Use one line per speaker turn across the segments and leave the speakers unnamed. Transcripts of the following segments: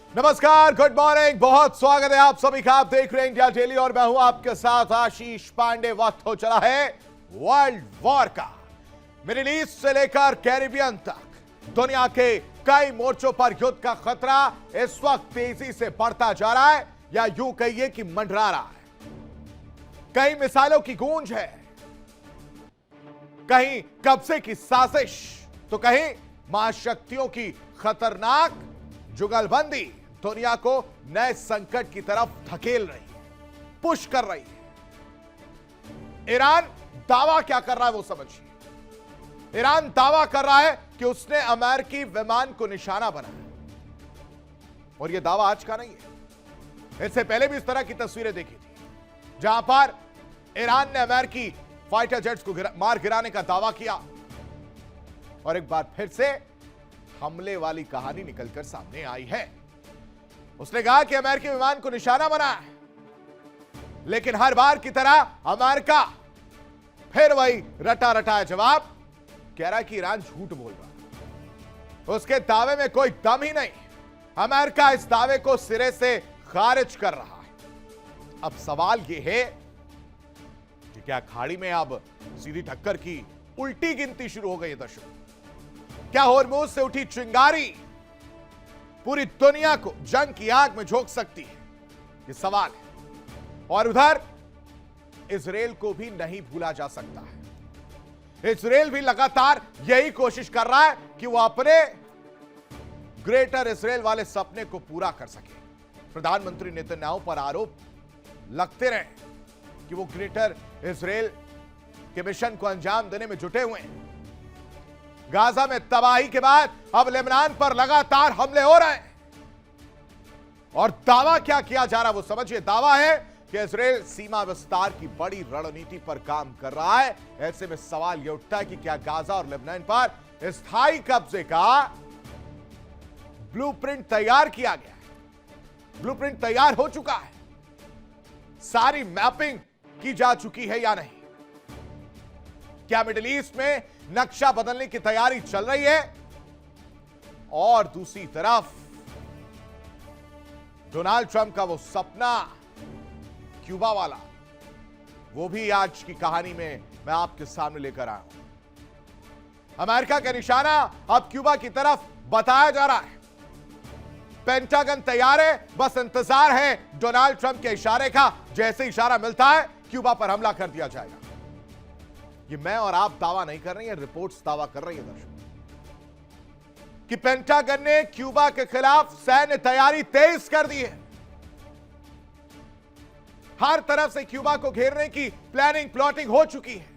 नमस्कार, good morning, बहुत स्वागत है आप सभी का। आप देख रहे हैं इंडिया डेली और मैं हूं आपके साथ आशीष पांडे। वक्त हो चला है वर्ल्ड वॉर का। मिडिल ईस्ट से लेकर कैरिबियन तक दुनिया के कई मोर्चों पर युद्ध का खतरा इस वक्त तेजी से बढ़ता जा रहा है, या यूं कहिए कि मंडरा रहा है। कई मिसाइलों की गूंज है, कहीं कब्जे की साजिश, तो कहीं महाशक्तियों की खतरनाक जुगलबंदी दुनिया को नए संकट की तरफ धकेल रही है, पुश कर रही है। ईरान दावा क्या कर रहा है वो समझिए। ईरान दावा कर रहा है कि उसने अमेरिकी विमान को निशाना बनाया, और यह दावा आज का नहीं है। इससे पहले भी इस तरह की तस्वीरें देखी थी, जहां पर ईरान ने अमेरिकी फाइटर जेट्स को मार गिराने का दावा किया, और एक बार फिर से हमले वाली कहानी निकलकर सामने आई है। उसने कहा कि अमेरिकी विमान को निशाना बनाया है, लेकिन हर बार की तरह अमेरिका फिर वही रटा रटाया जवाब कह रहा है कि ईरान झूठ बोल रहा है, उसके दावे में कोई दम ही नहीं। अमेरिका इस दावे को सिरे से खारिज कर रहा है। अब सवाल यह है कि क्या खाड़ी में अब सीधी टक्कर की उल्टी गिनती शुरू हो गई है दर्शकों? क्या होर्मुज से उठी चिंगारी पूरी दुनिया को जंग की आग में झोंक सकती है? यह सवाल है। और उधर इजराइल को भी नहीं भूला जा सकता है। इजराइल भी लगातार यही कोशिश कर रहा है कि वो अपने ग्रेटर इजराइल वाले सपने को पूरा कर सके। प्रधानमंत्री नेतन्याहू पर आरोप लगते रहे कि वो ग्रेटर इजराइल के मिशन को अंजाम देने में जुटे हुए हैं। गाजा में तबाही के बाद अब लेबनान पर लगातार हमले हो रहे हैं, और दावा क्या किया जा रहा है वो समझिए। दावा है कि इजराइल सीमा विस्तार की बड़ी रणनीति पर काम कर रहा है। ऐसे में सवाल यह उठता है कि क्या गाजा और लेबनान पर स्थायी कब्जे का ब्लूप्रिंट तैयार किया गया है? ब्लूप्रिंट तैयार हो चुका है, सारी मैपिंग की जा चुकी है या नहीं? क्या मिडिल ईस्ट में नक्शा बदलने की तैयारी चल रही है? और दूसरी तरफ डोनाल्ड ट्रंप का वो सपना क्यूबा वाला, वो भी आज की कहानी में मैं आपके सामने लेकर आया हूं। अमेरिका का निशाना अब क्यूबा की तरफ बताया जा रहा है। पेंटागन तैयार है, बस इंतजार है डोनाल्ड ट्रंप के इशारे का। जैसे इशारा मिलता है क्यूबा पर हमला कर दिया जाएगा। ये मैं और आप दावा नहीं कर रहे हैं, रिपोर्ट्स दावा कर रही है दर्शकों कि पेंटागन ने क्यूबा के खिलाफ सैन्य तैयारी तेज कर दी है। हर तरफ से क्यूबा को घेरने की प्लानिंग प्लॉटिंग हो चुकी है।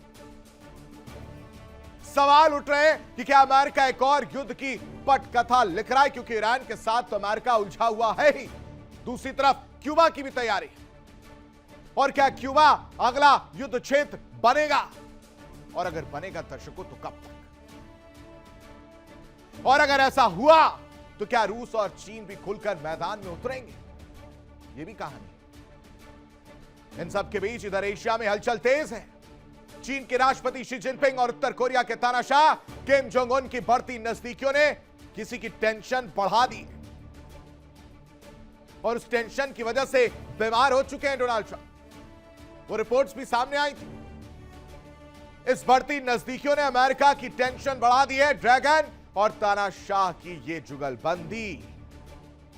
सवाल उठ रहे हैं कि क्या अमेरिका एक और युद्ध की पटकथा लिख रहा है, क्योंकि ईरान के साथ तो अमेरिका उलझा हुआ है ही। दूसरी तरफ क्यूबा की भी तैयारी, और क्या क्यूबा अगला युद्ध क्षेत्र बनेगा? और अगर बनेगा दर्शकों तो कब तक? और अगर ऐसा हुआ तो क्या रूस और चीन भी खुलकर मैदान में उतरेंगे? यह भी कहानी है। इन सब के बीच इधर एशिया में हलचल तेज है। चीन के राष्ट्रपति शी जिनपिंग और उत्तर कोरिया के तानाशाह किम जोंग उन की बढ़ती नजदीकियों ने किसी की टेंशन बढ़ा दी, और उस टेंशन की वजह से बीमार हो चुके हैं डोनाल्ड ट्रंप। वो रिपोर्ट्स भी सामने आई थी। इस बढ़ती नजदीकियों ने अमेरिका की टेंशन बढ़ा दी है। ड्रैगन और तानाशाह की ये जुगलबंदी,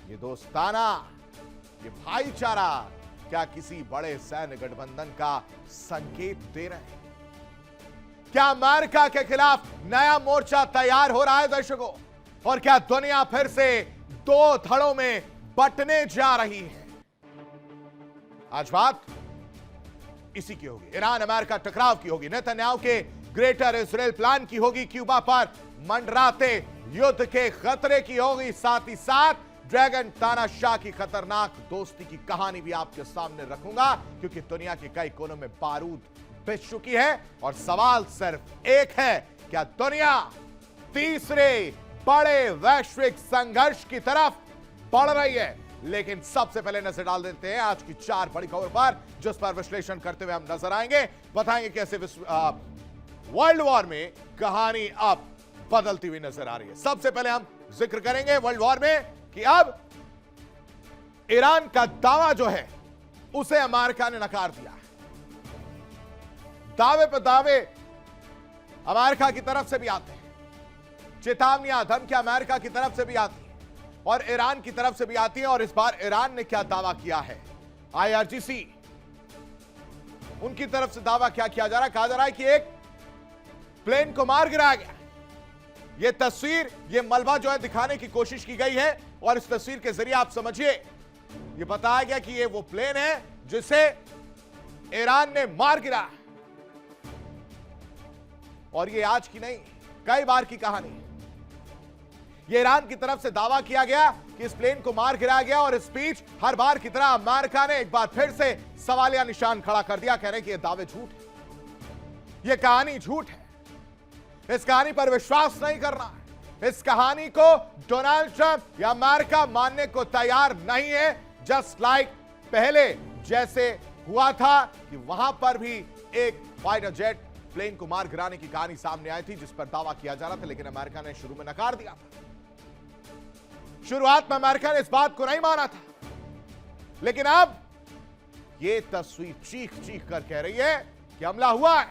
ये दोस्ताना, ये भाईचारा क्या किसी बड़े सैन्य गठबंधन का संकेत दे रहे हैं? क्या अमेरिका के खिलाफ नया मोर्चा तैयार हो रहा है दर्शकों? और क्या दुनिया फिर से दो धड़ों में बंटने जा रही है? आज बात इसी की होगी। ईरान अमेरिका टकराव की होगी, नेतन्याहू के ग्रेटर इजराइल प्लान की होगी, क्यूबा पर मंडराते युद्ध के खतरे की होगी, साथ ही साथ ड्रैगन तानाशाह की खतरनाक दोस्ती की कहानी भी आपके सामने रखूंगा, क्योंकि दुनिया के कई कोनों में बारूद बिछ चुकी है। और सवाल सिर्फ एक है, क्या दुनिया तीसरे बड़े वैश्विक संघर्ष की तरफ बढ़ रही है? लेकिन सबसे पहले नजर डाल देते हैं आज की 4 बड़ी खबर पर, जिस पर विश्लेषण करते हुए हम नजर आएंगे, बताएंगे कैसे वर्ल्ड वॉर में कहानी अब बदलती हुई नजर आ रही है। सबसे पहले हम जिक्र करेंगे वर्ल्ड वॉर में कि अब ईरान का दावा जो है उसे अमेरिका ने नकार दिया है। दावे पर दावे अमेरिका की तरफ से भी आते हैं, चेतावनियां धमकियां अमेरिका की तरफ से भी आती हैं और ईरान की तरफ से भी आती हैं। और इस बार ईरान ने क्या दावा किया है, IRGC उनकी तरफ से दावा क्या किया जा रहा है, कहा जा रहा है कि एक प्लेन को मार गिराया गया। यह तस्वीर, यह मलबा जो है दिखाने की कोशिश की गई है और इस तस्वीर के जरिए आप समझिए यह बताया गया कि यह वो प्लेन है जिसे ईरान ने मार गिराया। और यह आज की नहीं, कई बार की कहानी है। यह ईरान की तरफ से दावा किया गया कि इस प्लेन को मार गिराया गया और इस बीच हर बार की तरह अमेरिका ने एक बार फिर से सवालिया निशान खड़ा कर दिया, कह रहे हैं कि यह दावे झूठ है, यह कहानी झूठ है, इस कहानी पर विश्वास नहीं करना है। इस कहानी को डोनाल्ड ट्रंप या अमेरिका मानने को तैयार नहीं है। जस्ट लाइक पहले जैसे हुआ था कि वहां पर भी एक फाइटर जेट प्लेन को मार गिराने की कहानी सामने आई थी जिस पर दावा किया जा रहा था, लेकिन अमेरिका ने शुरू में नकार दिया था। शुरुआत में अमेरिका ने इस बात को नहीं माना था, लेकिन अब यह तस्वीर चीख चीख कर कह रही है कि हमला हुआ है।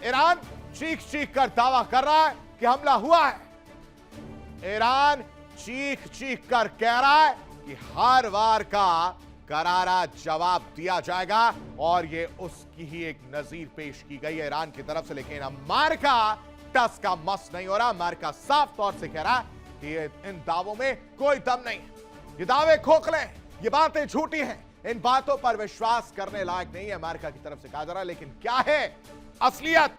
ईरान चीख चीख कर दावा कर रहा है कि हमला हुआ है। ईरान चीख चीख कर कह रहा है कि हर वार का करारा जवाब दिया जाएगा और यह उसकी ही एक नजीर पेश की गई है ईरान की तरफ से। लेकिन अमेरिका टस का मस नहीं हो रहा। अमेरिका साफ तौर से कह रहा है कि इन दावों में कोई दम नहीं है, ये दावे खोखले हैं, ये बातें झूठी हैं, इन बातों पर विश्वास करने लायक नहीं है, अमेरिका की तरफ से कहा जा रहा है। लेकिन क्या है असलियत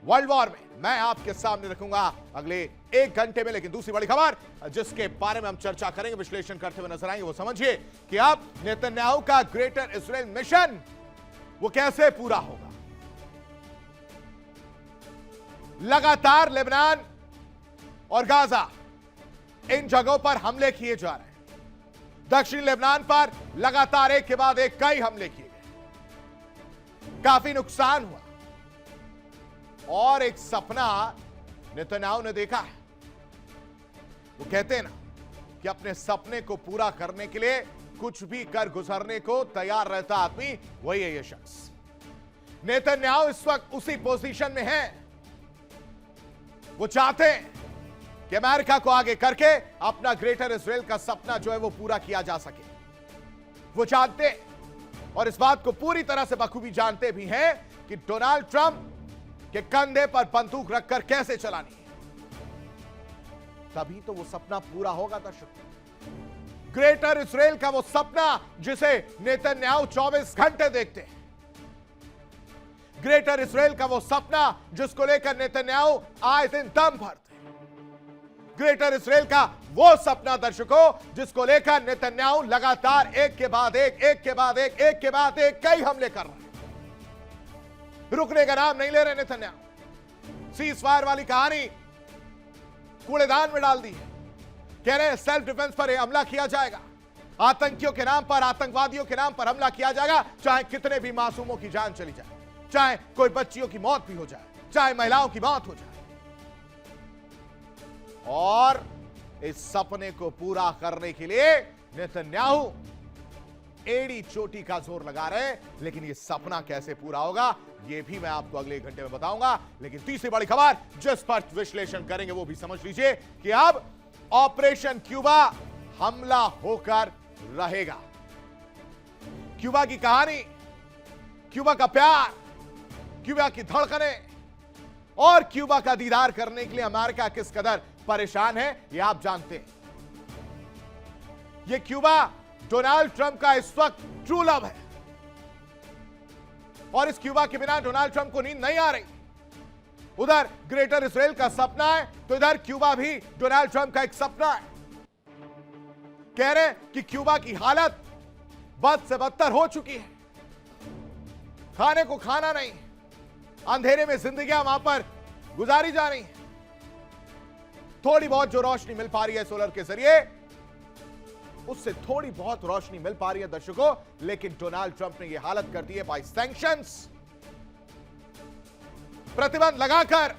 वर्ल्ड वॉर में, मैं आपके सामने रखूंगा अगले 1 घंटे में। लेकिन दूसरी बड़ी खबर जिसके बारे में हम चर्चा करेंगे, विश्लेषण करते हुए नजर आएंगे, वो समझिए कि अब नेतन्याहू का ग्रेटर इजराइल मिशन वो कैसे पूरा होगा। लगातार लेबनान और गाजा इन जगहों पर हमले किए जा रहे हैं। दक्षिणी लेबनान पर लगातार एक के बाद एक कई हमले किए गए, काफी नुकसान हुआ और एक सपना नेतन्याहू ने देखा है। वो कहते हैं ना कि अपने सपने को पूरा करने के लिए कुछ भी कर गुजरने को तैयार रहता आदमी, वही है ये शख्स। नेतन्याहू इस वक्त उसी पोजीशन में है। वो चाहते हैं कि अमेरिका को आगे करके अपना ग्रेटर इजराइल का सपना जो है वो पूरा किया जा सके। वो जानते हैं और इस बात को पूरी तरह से बखूबी जानते भी हैं कि डोनाल्ड ट्रंप के कंधे पर बंदूक रखकर कैसे चलानी है, तभी तो वो सपना पूरा होगा। दर्शक, ग्रेटर इजराइल का वो सपना जिसे नेतन्याहू 24 घंटे देखते हैं, ग्रेटर इजराइल का वो सपना जिसको लेकर नेतन्याहू आए दिन दम भरते, ग्रेटर इजराइल का वो सपना दर्शकों जिसको लेकर नेतन्याहू लगातार एक के बाद एक के बाद एक के बाद एक कई हमले कर रहे हैं। रुकने का नाम नहीं ले रहे नेतन्याहू। सीज फायर वाली कहानी कूड़ेदान में डाल दी है, कह रहे हैं सेल्फ डिफेंस पर हमला किया जाएगा, आतंकियों के नाम पर, आतंकवादियों के नाम पर हमला किया जाएगा, चाहे कितने भी मासूमों की जान चली जाए, चाहे कोई बच्चियों की मौत भी हो जाए, चाहे महिलाओं की मौत हो जाए। और इस सपने को पूरा करने के लिए नेतन्याहू एड़ी चोटी का जोर लगा रहे हैं। लेकिन यह सपना कैसे पूरा होगा यह भी मैं आपको अगले 1 घंटे में बताऊंगा। लेकिन तीसरी बड़ी खबर जिस पर विश्लेषण करेंगे वो भी समझ लीजिए कि अब ऑपरेशन क्यूबा हमला होकर रहेगा। क्यूबा की कहानी, क्यूबा का प्यार, क्यूबा की धड़कनें और क्यूबा का दीदार करने के लिए अमेरिका किस कदर परेशान है यह आप जानते हैं। यह क्यूबा डोनाल्ड ट्रंप का इस वक्त ट्रू लव है और इस क्यूबा के बिना डोनाल्ड ट्रंप को नींद नहीं आ रही। उधर ग्रेटर इजराइल का सपना है तो इधर क्यूबा भी डोनाल्ड ट्रंप का एक सपना है। कह रहे हैं कि क्यूबा की हालत बद से बदतर हो चुकी है, खाने को खाना नहीं, अंधेरे में जिंदगियां वहां पर गुजारी जा रही हैं। थोड़ी बहुत जो रोशनी मिल पा रही है सोलर के जरिए, उससे थोड़ी बहुत रोशनी मिल पा रही है दर्शकों, लेकिन डोनाल्ड ट्रंप ने यह हालत कर दी है बाय सैंक्शंस, प्रतिबंध लगाकर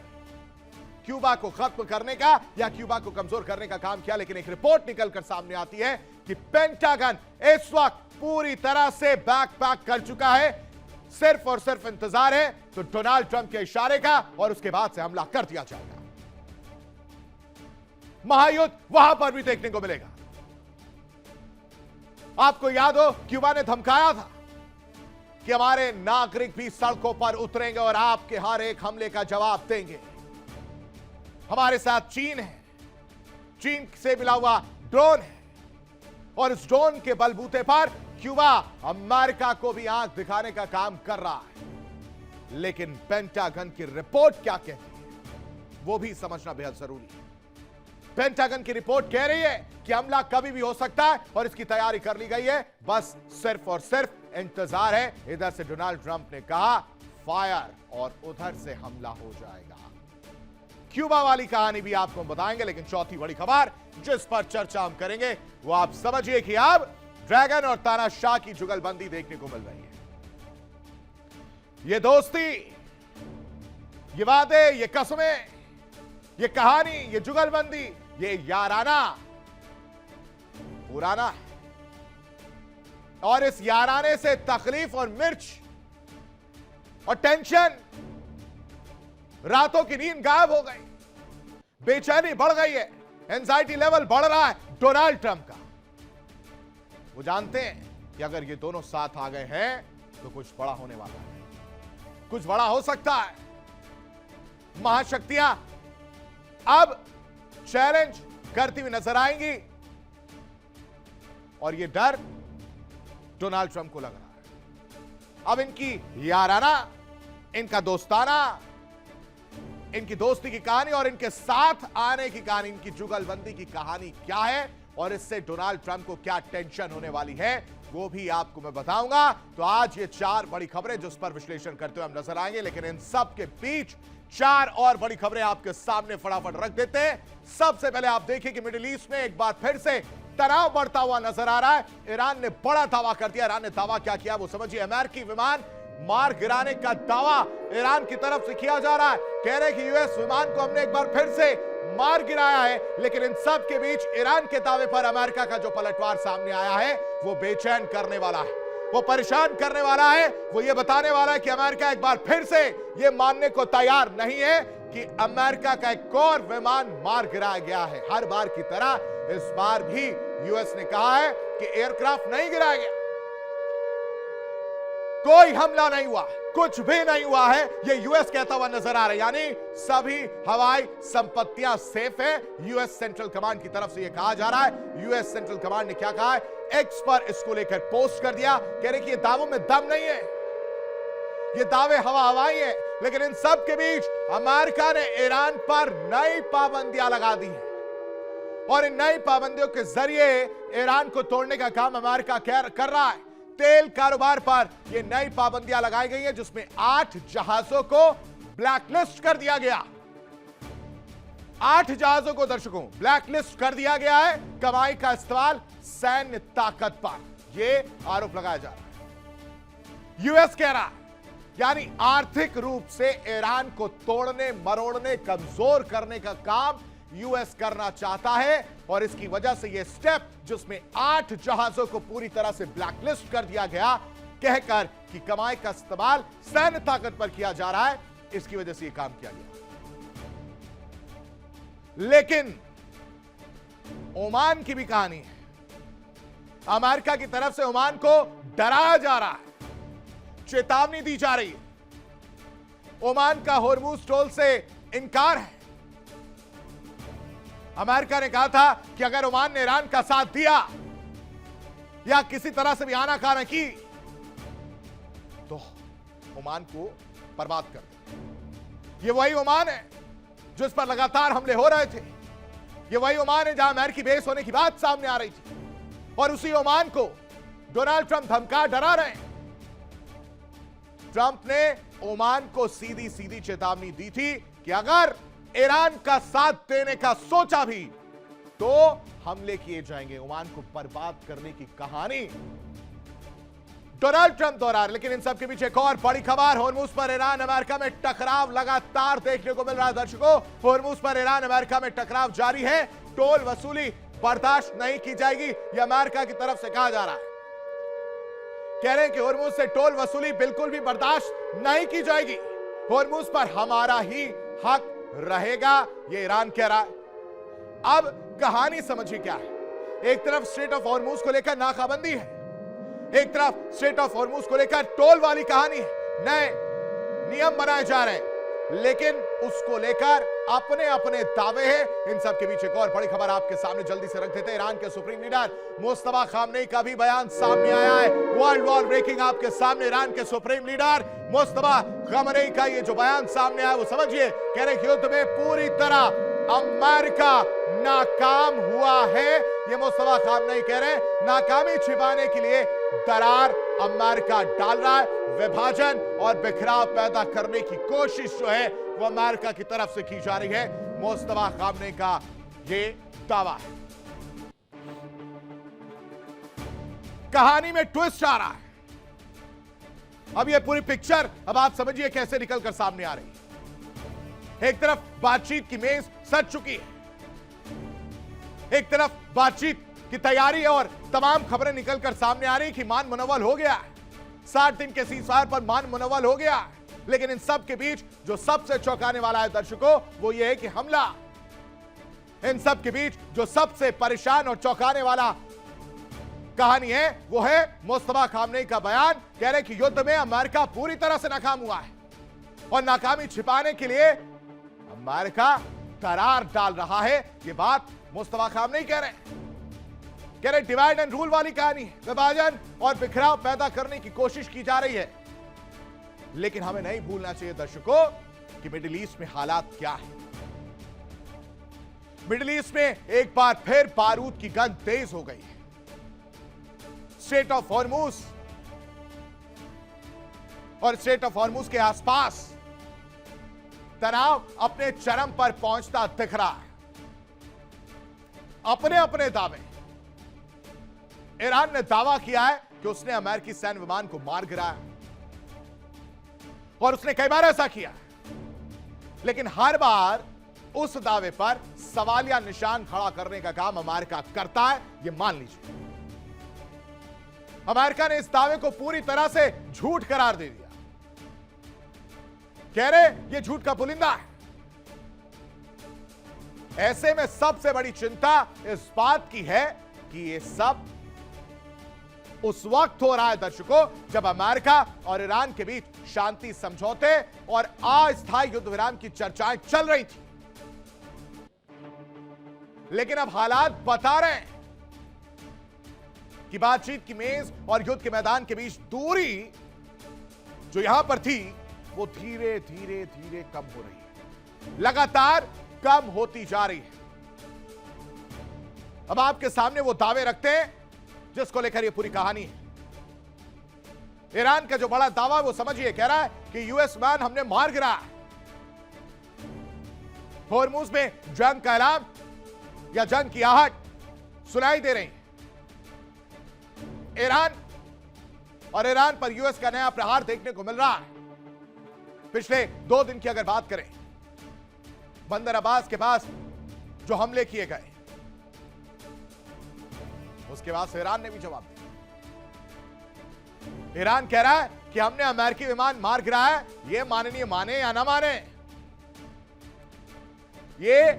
क्यूबा को खत्म करने का या क्यूबा को कमजोर करने का काम किया। लेकिन एक रिपोर्ट निकलकर सामने आती है कि पेंटागन इस वक्त पूरी तरह से बैक कर चुका है, सिर्फ और सिर्फ इंतजार है तो डोनाल्ड ट्रंप के इशारे का और उसके बाद से हमला कर दिया जाएगा। महायुद्ध वहां पर भी देखने को मिलेगा। आपको याद हो क्यूबा ने धमकाया था कि हमारे नागरिक भी सड़कों पर उतरेंगे और आपके हर एक हमले का जवाब देंगे। हमारे साथ चीन है, चीन से मिला हुआ ड्रोन है और इस ड्रोन के बलबूते पर क्यूबा अमेरिका को भी आंख दिखाने का काम कर रहा है। लेकिन पेंटागन की रिपोर्ट क्या कहती है वो भी समझना बेहद जरूरी है। पेंटागन की रिपोर्ट कह रही है कि हमला कभी भी हो सकता है और इसकी तैयारी कर ली गई है, बस सिर्फ और सिर्फ इंतजार है। इधर से डोनाल्ड ट्रंप ने कहा फायर और उधर से हमला हो जाएगा। क्यूबा वाली कहानी भी आपको बताएंगे, लेकिन चौथी बड़ी खबर जिस पर चर्चा हम करेंगे वो आप समझिए कि अब ड्रैगन और तानाशाह की जुगलबंदी देखने को मिल रही है। ये दोस्ती, ये वादे, ये कसमें, ये कहानी, ये जुगलबंदी, ये याराना पुराना है और इस याराने से तकलीफ और मिर्च और टेंशन, रातों की नींद गायब हो गई, बेचैनी बढ़ गई है, एंजाइटी लेवल बढ़ रहा है डोनाल्ड ट्रंप का। वो जानते हैं कि अगर ये दोनों साथ आ गए हैं तो कुछ बड़ा होने वाला है, कुछ बड़ा हो सकता है। महाशक्तियां अब चैलेंज करती हुई नजर आएंगी और ये डर डोनाल्ड ट्रंप को लग रहा है। अब इनकी याराना, इनका दोस्ताना, इनकी दोस्ती की कहानी और इनके साथ आने की कहानी, इनकी जुगलबंदी की कहानी क्या है और इससे डोनाल्ड ट्रंप को क्या टेंशन होने वाली है वो भी आपको मैं बताऊंगा। तो आज ये चार बड़ी खबरें जिस पर विश्लेषण करते हुए हम नजर आएंगे, लेकिन इन सब के बीच चार और बड़ी खबरें आपके सामने फटाफट रख देते हैं। सबसे पहले आप देखिए कि मिडिल ईस्ट में एक बार फिर से तनाव बढ़ता हुआ नजर आ रहा है। ईरान ने बड़ा दावा कर दिया। ईरान ने दावा क्या किया वो समझिए। अमेरिकी विमान मार गिराने का दावा ईरान की तरफ से किया जा रहा है। कह रहे कि यूएस विमान को हमने एक बार फिर से मार गिराया है, लेकिन इन सब के बीच ईरान के दावे पर अमेरिका का जो पलटवार सामने आया है वो बेचैन करने वाला है, वो परेशान करने वाला है। वो ये बताने वाला है कि अमेरिका एक बार फिर से ये मानने को तैयार नहीं है कि अमेरिका का एक और विमान मार गिराया गया है। हर बार की तरह इस बार भी यूएस ने कहा है कि एयरक्राफ्ट नहीं गिराया गया, कोई हमला नहीं हुआ, कुछ भी नहीं हुआ है, ये यूएस कहता हुआ नजर आ रहा है। यानी सभी हवाई संपत्तियां सेफ है। यूएस सेंट्रल कमांड की तरफ से यह कहा जा रहा है। यूएस सेंट्रल कमांड ने क्या कहा है, एक्स पर इसको लेकर पोस्ट कर दिया, कह रहे कि ये दावों में दम नहीं है, ये दावे हवाई है। लेकिन इन सब के बीच अमेरिका ने ईरान पर नई पाबंदियां लगा दी हैं और इन नई पाबंदियों के जरिए ईरान को तोड़ने का काम अमेरिका कर रहा है। तेल कारोबार पर यह नई पाबंदियां लगाई गई हैं, जिसमें 8 जहाजों को ब्लैकलिस्ट कर दिया गया। 8 जहाजों को दर्शकों ब्लैकलिस्ट कर दिया गया है कमाई का इस्तेमाल सैन्य ताकत पर। यह आरोप लगाया जा रहा है। यूएस कह रहा है यानी आर्थिक रूप से ईरान को तोड़ने, मरोड़ने, कमजोर करने का काम यूएस करना चाहता है और इसकी वजह से यह स्टेप जिसमें 8 जहाजों को पूरी तरह से ब्लैकलिस्ट कर दिया गया, कहकर कि कमाई का इस्तेमाल सैन्य ताकत पर किया जा रहा है, इसकी वजह से यह काम किया गया। लेकिन ओमान की भी कहानी है। अमेरिका की तरफ से ओमान को डराया जा रहा है, चेतावनी दी जा रही है। ओमान का होर्मुज टोल से इनकार है। अमेरिका ने कहा था कि अगर ओमान ने ईरान का साथ दिया या किसी तरह से भी आनाकानी की तो ओमान को बर्बाद कर दे। ये वही ओमान है जिस पर लगातार हमले हो रहे थे। ये वही ओमान है जहां अमेरिकी बेस होने की बात सामने आ रही थी और उसी ओमान को डोनाल्ड ट्रंप धमका डरा रहे हैं। ट्रंप ने ओमान को सीधी सीधी चेतावनी दी थी कि अगर ईरान का साथ देने का सोचा भी तो हमले किए जाएंगे। ओमान को बर्बाद करने की कहानी डोनाल्ड ट्रंप दोहरा रहे। लेकिन इन सब के पीछे एक और बड़ी खबर, होर्मुज पर ईरान अमेरिका में टकराव लगातार देखने को मिल रहा है। दर्शकों, होर्मुज पर ईरान अमेरिका में टकराव जारी है। टोल वसूली बर्दाश्त नहीं की जाएगी, यह अमेरिका की तरफ से कहा जा रहा है। कह रहे हैं कि होर्मुज से टोल वसूली बिल्कुल भी बर्दाश्त नहीं की जाएगी, होर्मुज पर हमारा ही हक रहेगा, यह ईरान कह रहा है। अब कहानी समझिए क्या है। एक तरफ स्ट्रेट ऑफ होर्मुज को लेकर नाकाबंदी है, एक तरफ स्ट्रेट ऑफ होर्मुज को लेकर टोल वाली कहानी है, नए नियम बनाए जा रहे हैं, लेकिन उसको लेकर अपने अपने दावे हैं। इन सब के बीच एक और बड़ी खबर आपके सामने जल्दी से रख देते हैं। ईरान के सुप्रीम लीडर मुस्तफा खामनेई का भी बयान सामने आया है। वर्ल्ड वॉर ब्रेकिंग आपके सामने। ईरान के सुप्रीम लीडर मुस्तफा खामनेई का ये जो बयान सामने आया वो समझिए। कह रहे युद्ध में पूरी तरह अमेरिका नाकाम हुआ है। ये मुस्तफा खामनेई कह रहे हैं नाकामी छिपाने के लिए दरार अमेरिका डाल रहा है, विभाजन और बिखराव पैदा करने की कोशिश जो है वो अमेरिका की तरफ से की जा रही है। मुस्तफा खामनेई का ये दावा है। कहानी में ट्विस्ट आ रहा है। अब ये पूरी पिक्चर अब आप समझिए कैसे निकलकर सामने आ रही है। एक तरफ बातचीत की मेज सज चुकी है, एक तरफ बातचीत की तैयारी है और तमाम खबरें निकलकर सामने आ रही कि मान मुनव्वल हो गया है, 60 दिन के सीज़फायर पर मान मुनव्वल हो गया है। लेकिन इन सब के बीच जो सबसे चौंकाने वाला है दर्शकों वो ये है कि हमला, इन सब के बीच जो सबसे परेशान और चौंकाने वाला कहानी है वो है मुस्तफा खामनेई का बयान। कह रहे कि युद्ध में अमेरिका पूरी तरह से नाकाम हुआ है और नाकामी छिपाने के लिए अमेरिका दरार डाल रहा है। ये बात मुस्तफा खामनेई कह रहे डिवाइड एंड रूल वाली कहानी है, विभाजन और बिखराव पैदा करने की कोशिश की जा रही है। लेकिन हमें नहीं भूलना चाहिए दर्शकों कि मिडिल ईस्ट में हालात क्या है। मिडिल ईस्ट में एक बार फिर बारूद की गंध तेज हो गई है। स्ट्रेट ऑफ हॉर्मुज और स्ट्रेट ऑफ हॉर्मुज के आसपास तनाव अपने चरम पर पहुंचता दिख रहा है। अपने अपने दावे, ईरान ने दावा किया है कि उसने अमेरिकी सैन्य विमान को मार गिराया और उसने कई बार ऐसा किया, लेकिन हर बार उस दावे पर सवालिया निशान खड़ा करने का काम अमेरिका करता है, यह मान लीजिए। अमेरिका ने इस दावे को पूरी तरह से झूठ करार दे दिया। कह रहे यह झूठ का पुलिंदा है। ऐसे में सबसे बड़ी चिंता इस बात की है कि यह सब उस वक्त हो रहा है दर्शकों जब अमेरिका और ईरान के बीच शांति समझौते और अस्थायी युद्ध विराम की चर्चाएं चल रही थी। लेकिन अब हालात बता रहे हैं कि बातचीत की मेज और युद्ध के मैदान के बीच दूरी जो यहां पर थी वो धीरे धीरे धीरे कम हो रही है, लगातार कम होती जा रही है। अब आपके सामने वो दावे रखते हैं जिसको लेकर ये पूरी कहानी है। ईरान का जो बड़ा दावा वो समझिए, कह रहा है कि यूएस मैन हमने मार गिराया। होर्मुज में जंग का ऐलान या जंग की आहट सुनाई दे रही है। ईरान पर यूएस का नया प्रहार देखने को मिल रहा है। पिछले 2 दिन की अगर बात करें, बंदर अब्बास के पास जो हमले किए गए उसके बाद से ईरान ने भी जवाब दिया। ईरान कह रहा है कि हमने अमेरिकी विमान मार गिराया है, ये माननीय माने या ना माने, ये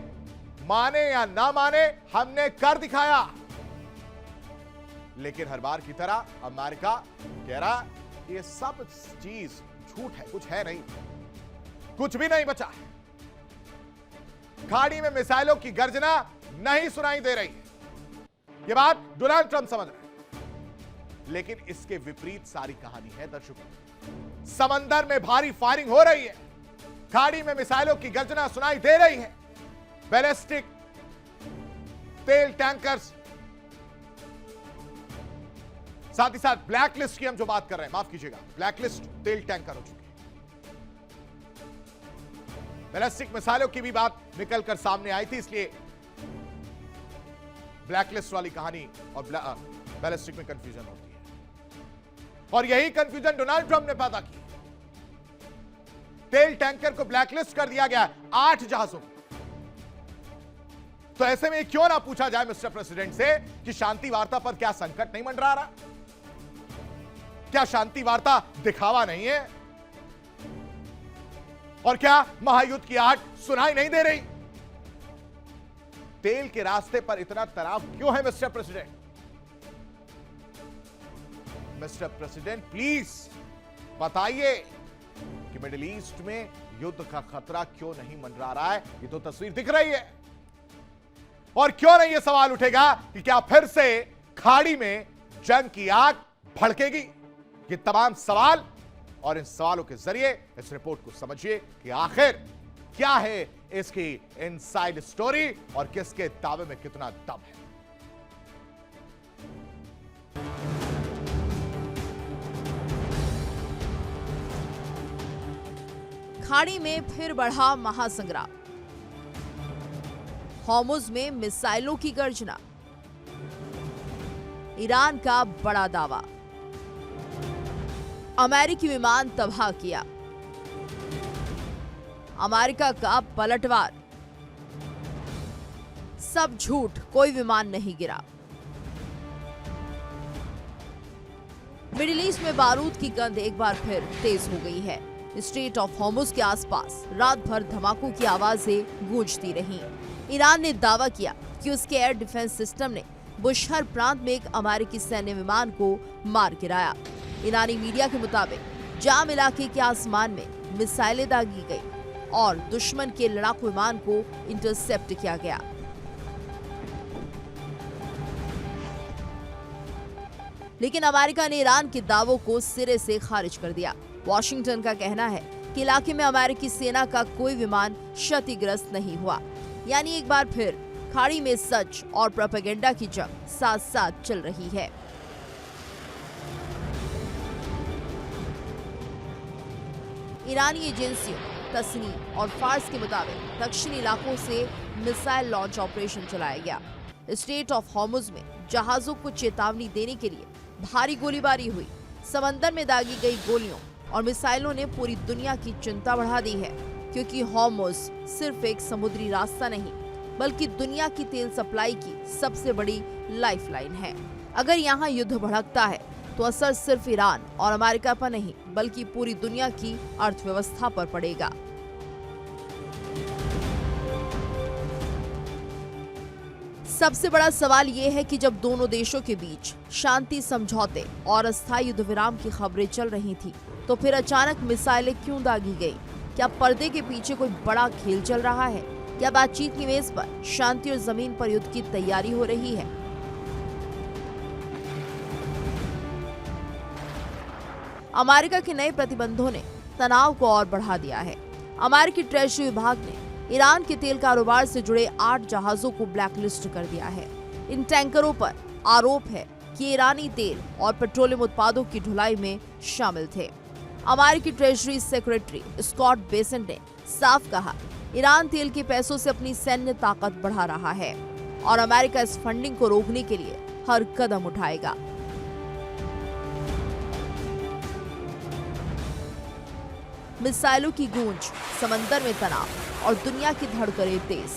माने या ना माने हमने कर दिखाया। लेकिन हर बार की तरह अमेरिका कह रहा है ये सब चीज झूठ है, कुछ है नहीं, कुछ भी नहीं बचा है। खाड़ी में मिसाइलों की गर्जना नहीं सुनाई दे रही है। यह बात डोनाल्ड ट्रंप समझ रहे हैं, लेकिन इसके विपरीत सारी कहानी है दर्शकों। समंदर में भारी फायरिंग हो रही है, खाड़ी में मिसाइलों की गर्जना सुनाई दे रही है, बैलिस्टिक तेल टैंकर्स, साथ ही साथ ब्लैकलिस्ट की हम जो बात कर रहे हैं, माफ कीजिएगा, ब्लैकलिस्ट तेल टैंकर हो चुके हैं। बैलिस्टिक मिसाइलों की भी बात निकलकर सामने आई थी, इसलिए ब्लैकलिस्ट वाली कहानी और बैलिस्टिक में कंफ्यूजन होती है। और यही कंफ्यूजन डोनाल्ड ट्रंप ने पैदा की। तेल टैंकर को ब्लैकलिस्ट कर दिया गया 8 जहाजों को। तो ऐसे में क्यों ना पूछा जाए मिस्टर प्रेसिडेंट से कि शांति वार्ता पर क्या संकट नहीं मंडरा रहा? क्या शांति वार्ता दिखावा नहीं है? और क्या महायुद्ध की आहट सुनाई नहीं दे रही? तेल के रास्ते पर इतना तनाव क्यों है mister president? Mister president please बताइए कि मिडिल ईस्ट में युद्ध का खतरा क्यों नहीं मंडरा रहा है? ये तो तस्वीर दिख रही है। और क्यों नहीं यह सवाल उठेगा कि क्या फिर से खाड़ी में जंग की आग भड़केगी? ये तमाम सवाल, और इन सवालों के जरिए इस रिपोर्ट को समझिए कि आखिर क्या है इसकी इनसाइड स्टोरी और किसके दावे में कितना दम है।
खाड़ी में फिर बढ़ा महासंग्राम। हॉर्मुज में मिसाइलों की गर्जना। ईरान का बड़ा दावा। अमेरिकी विमान तबाह किया। अमेरिका का पलटवार। सब झूठ, कोई विमान नहीं गिरा। मिडिल ईस्ट में बारूद की गंध एक बार फिर तेज हो गई है। स्ट्रेट ऑफ हॉर्मुज के आसपास रात भर धमाकों की आवाजें गूंजती रहीं। ईरान ने दावा किया कि उसके एयर डिफेंस सिस्टम ने बुशहर प्रांत में एक अमेरिकी सैन्य विमान को मार गिराया। ईरानी मीडिया के मुताबिक जाम इलाके के आसमान में मिसाइलें दागी गई और दुश्मन के लड़ाकू विमान को इंटरसेप्ट किया गया। लेकिन अमेरिका ने ईरान के दावों को सिरे से खारिज कर दिया। वॉशिंगटन का कहना है कि इलाके में अमेरिकी सेना का कोई विमान क्षतिग्रस्त नहीं हुआ। यानी एक बार फिर खाड़ी में सच और प्रोपेगेंडा की जंग साथ साथ चल रही है। ईरानी एजेंसियों तस्नीम और फार्स के मुताबिक दक्षिणी इलाकों से मिसाइल लॉन्च ऑपरेशन चलाया गया। स्ट्रेट ऑफ हॉर्मुज में जहाजों को चेतावनी देने के लिए भारी गोलीबारी हुई। समंदर में दागी गई गोलियों और मिसाइलों ने पूरी दुनिया की चिंता बढ़ा दी है, क्योंकि हॉर्मुज सिर्फ एक समुद्री रास्ता नहीं बल्कि दुनिया की तेल सप्लाई की सबसे बड़ी लाइफलाइन है। अगर यहाँ युद्ध भड़कता है तो असर सिर्फ ईरान और अमेरिका पर नहीं बल्कि पूरी दुनिया की अर्थव्यवस्था पर पड़ेगा। सबसे बड़ा सवाल ये है कि जब दोनों देशों के बीच शांति समझौते और अस्थायी युद्ध विराम की खबरें चल रही थी, तो फिर अचानक मिसाइलें क्यों दागी गई? क्या पर्दे के पीछे कोई बड़ा खेल चल रहा है? क्या बातचीत की मेज पर शांति और जमीन पर युद्ध की तैयारी हो रही है? अमेरिका के नए प्रतिबंधों ने तनाव को और बढ़ा दिया है। अमेरिकी ट्रेजरी विभाग ने ईरान के तेल कारोबार से जुड़े 8 जहाजों को ब्लैकलिस्ट कर दिया है। इन टैंकरों पर आरोप है कि ईरानी तेल और पेट्रोलियम उत्पादों की ढुलाई में शामिल थे। अमेरिकी ट्रेजरी सेक्रेटरी स्कॉट बेसेंट ने साफ कहा, ईरान तेल के पैसों से अपनी सैन्य ताकत बढ़ा रहा है और अमेरिका इस फंडिंग को रोकने के लिए हर कदम उठाएगा। मिसाइलों की गूंज, समंदर में तनाव और दुनिया की धड़कनें तेज।